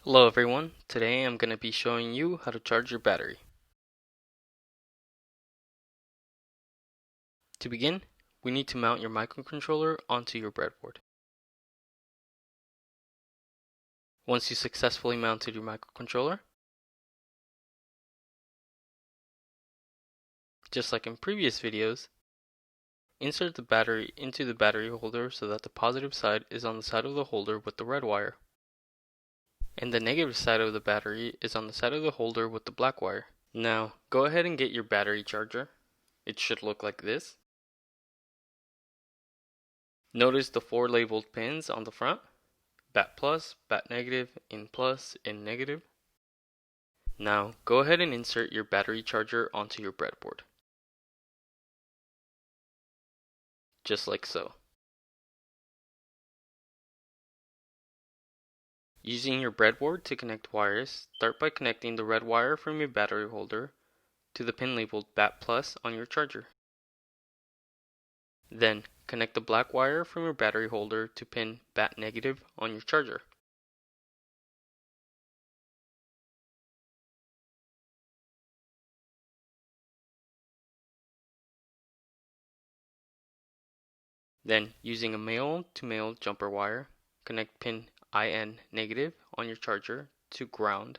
Hello everyone, today I'm going to be showing you how to charge your battery. To begin, we need to mount your microcontroller onto your breadboard. Once you successfully mounted your microcontroller, just like in previous videos, insert the battery into the battery holder so that the positive side is on the side of the holder with the red wire, and the negative side of the battery is on the side of the holder with the black wire. Now, go ahead and get your battery charger. It should look like this. Notice the 4 labeled pins on the front. BAT plus, BAT negative, in plus, in negative. Now go ahead and insert your battery charger onto your breadboard. Just like so. Using your breadboard to connect wires, start by connecting the red wire from your battery holder to the pin labeled BAT plus on your charger. Then connect the black wire from your battery holder to pin BAT negative on your charger. Then, using a male-to-male jumper wire, connect pin IN negative on your charger to ground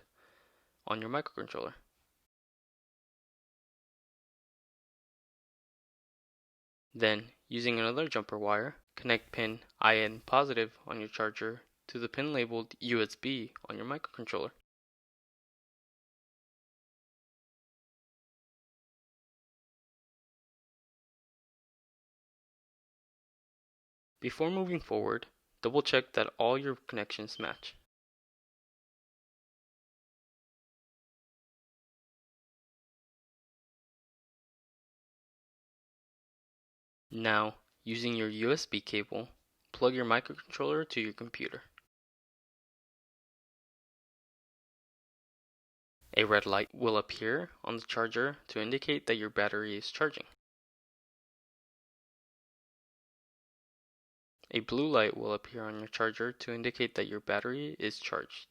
on your microcontroller. Then, using another jumper wire, connect pin IN positive on your charger to the pin labeled USB on your microcontroller. Before moving forward, double check that all your connections match. Now, using your USB cable, plug your microcontroller to your computer. A red light will appear on the charger to indicate that your battery is charging. A blue light will appear on your charger to indicate that your battery is charged.